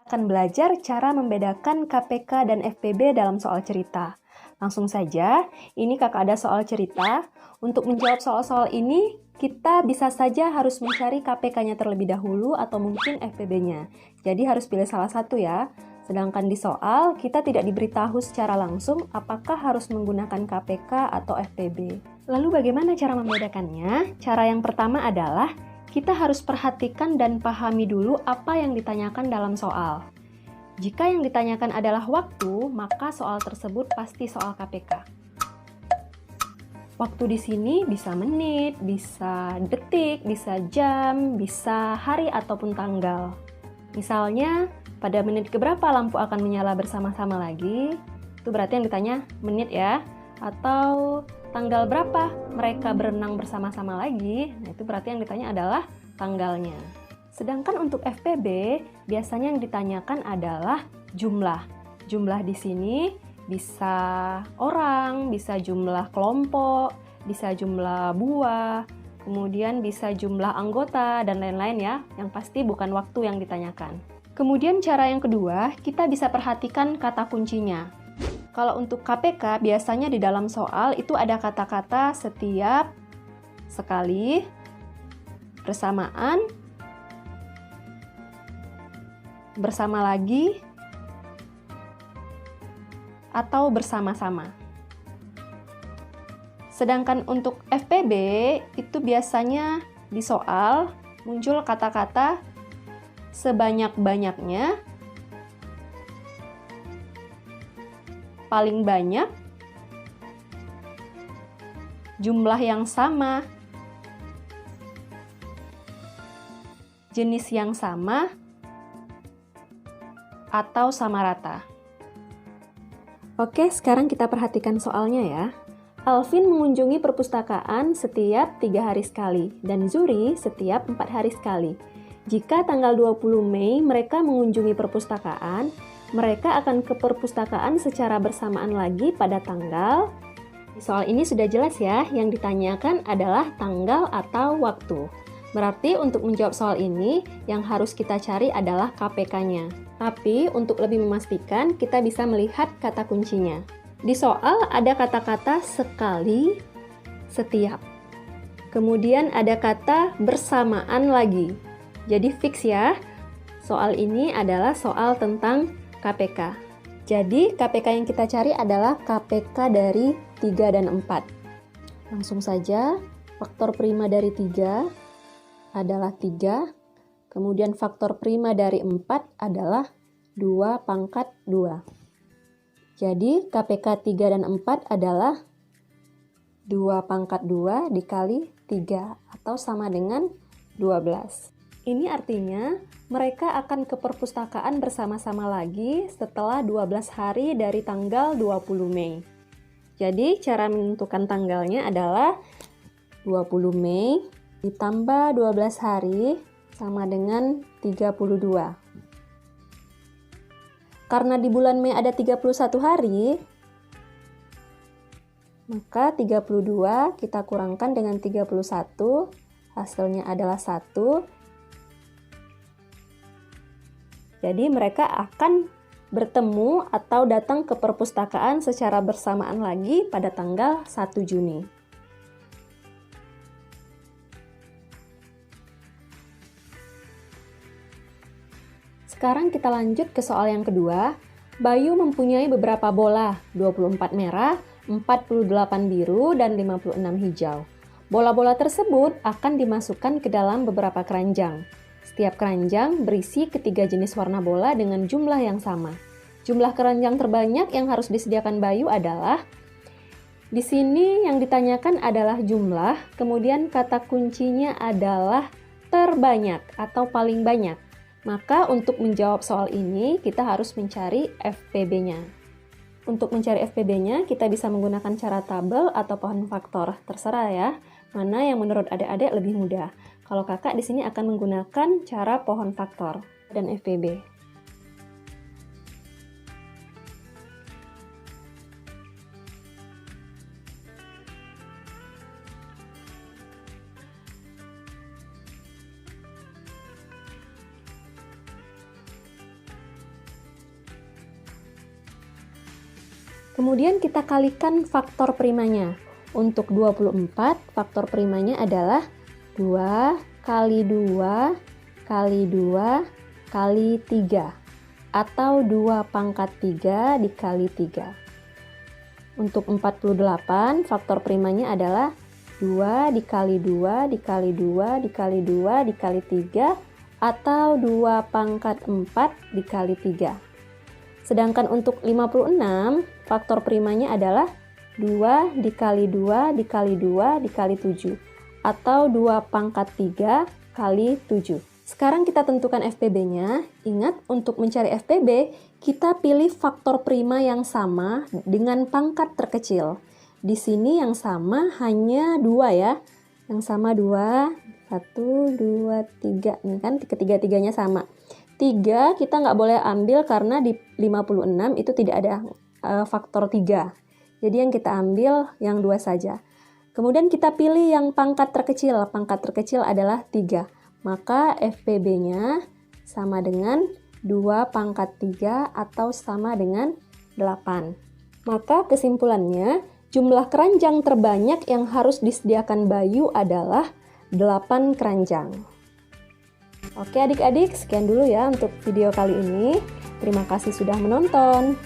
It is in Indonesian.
Akan belajar cara membedakan KPK dan FPB dalam soal cerita. Langsung saja, ini kakak ada soal cerita. Untuk menjawab soal-soal ini, kita bisa saja harus mencari KPK-nya terlebih dahulu atau mungkin FPB-nya. Jadi harus pilih salah satu ya. Sedangkan di soal, kita tidak diberitahu secara langsung apakah harus menggunakan KPK atau FPB. Lalu bagaimana cara membedakannya? Cara yang pertama adalah kita harus perhatikan dan pahami dulu apa yang ditanyakan dalam soal. Jika yang ditanyakan adalah waktu, maka soal tersebut pasti soal KPK. Waktu di sini bisa menit, bisa detik, bisa jam, bisa hari ataupun tanggal. Misalnya, pada menit keberapa lampu akan menyala bersama-sama lagi? Itu berarti yang ditanya menit ya. Atau tanggal berapa mereka berenang bersama-sama lagi? Nah, itu berarti yang ditanya adalah tanggalnya. Sedangkan untuk FPB, biasanya yang ditanyakan adalah jumlah. Jumlah di sini bisa orang, bisa jumlah kelompok, bisa jumlah buah, kemudian bisa jumlah anggota, dan lain-lain ya. Yang pasti bukan waktu yang ditanyakan. Kemudian cara yang kedua, kita bisa perhatikan kata kuncinya. Kalau untuk KPK, biasanya di dalam soal itu ada kata-kata setiap, sekali, bersamaan, bersama lagi, atau bersama-sama. Sedangkan untuk FPB, itu biasanya di soal muncul kata-kata sebanyak-banyaknya, paling banyak, jumlah yang sama, jenis yang sama, atau sama rata. Oke, sekarang kita perhatikan soalnya ya. Alvin mengunjungi perpustakaan setiap 3 hari sekali dan Zuri setiap 4 hari sekali. Jika tanggal 20 Mei mereka mengunjungi perpustakaan, mereka akan ke perpustakaan secara bersamaan lagi pada tanggal. Di soal ini sudah jelas ya, yang ditanyakan adalah tanggal atau waktu. Berarti untuk menjawab soal ini, yang harus kita cari adalah KPK-nya. Tapi untuk lebih memastikan, kita bisa melihat kata kuncinya. Di soal ada kata-kata sekali, setiap. Kemudian ada kata bersamaan lagi. Jadi fix ya, soal ini adalah soal tentang KPK. Jadi KPK yang kita cari adalah KPK dari 3 dan 4. Langsung saja, faktor prima dari 3 adalah 3, kemudian faktor prima dari 4 adalah 2 pangkat 2. Jadi KPK 3 dan 4 adalah 2 pangkat 2 dikali 3 atau sama dengan 12. Ini artinya mereka akan ke perpustakaan bersama-sama lagi setelah 12 hari dari tanggal 20 Mei. Jadi cara menentukan tanggalnya adalah 20 Mei ditambah 12 hari sama dengan 32. Karena di bulan Mei ada 31 hari, maka 32 kita kurangkan dengan 31, hasilnya adalah 1. Jadi mereka akan bertemu atau datang ke perpustakaan secara bersamaan lagi pada tanggal 1 Juni. Sekarang kita lanjut ke soal yang kedua. Bayu mempunyai beberapa bola, 24 merah, 48 biru, dan 56 hijau. Bola-bola tersebut akan dimasukkan ke dalam beberapa keranjang. Setiap keranjang berisi ketiga jenis warna bola dengan jumlah yang sama. Jumlah keranjang terbanyak yang harus disediakan Bayu adalah, di sini yang ditanyakan adalah jumlah, kemudian kata kuncinya adalah terbanyak atau paling banyak. Maka untuk menjawab soal ini, kita harus mencari FPB-nya. Untuk mencari FPB-nya, kita bisa menggunakan cara tabel atau pohon faktor. Terserah ya, mana yang menurut adik-adik lebih mudah. Kalau kakak di sini akan menggunakan cara pohon faktor dan FPB. Kemudian kita kalikan faktor primanya. Untuk 24, faktor primanya adalah 2 kali 2 kali 2 kali 3, atau 2 pangkat 3 dikali 3. Untuk 48, faktor primanya adalah 2 dikali 2 dikali 2 dikali 2 dikali 3, atau 2 pangkat 4 dikali 3. Sedangkan untuk 56, faktor primanya adalah 2 dikali 2 dikali 2 dikali 7, atau 2 pangkat 3 kali 7. Sekarang kita tentukan FPB-nya. Ingat, untuk mencari FPB, kita pilih faktor prima yang sama dengan pangkat terkecil. Di sini yang sama hanya 2 ya. Yang sama 2, 1, 2, 3. Nih kan ketiga-tiganya sama. 3 kita nggak boleh ambil karena di 56 itu tidak ada faktor 3. Jadi yang kita ambil yang 2 saja. Kemudian kita pilih yang pangkat terkecil. Pangkat terkecil adalah 3. Maka FPB-nya sama dengan 2 pangkat 3 atau sama dengan 8. Maka kesimpulannya, jumlah keranjang terbanyak yang harus disediakan Bayu adalah 8 keranjang. Oke adik-adik, sekian dulu ya untuk video kali ini. Terima kasih sudah menonton.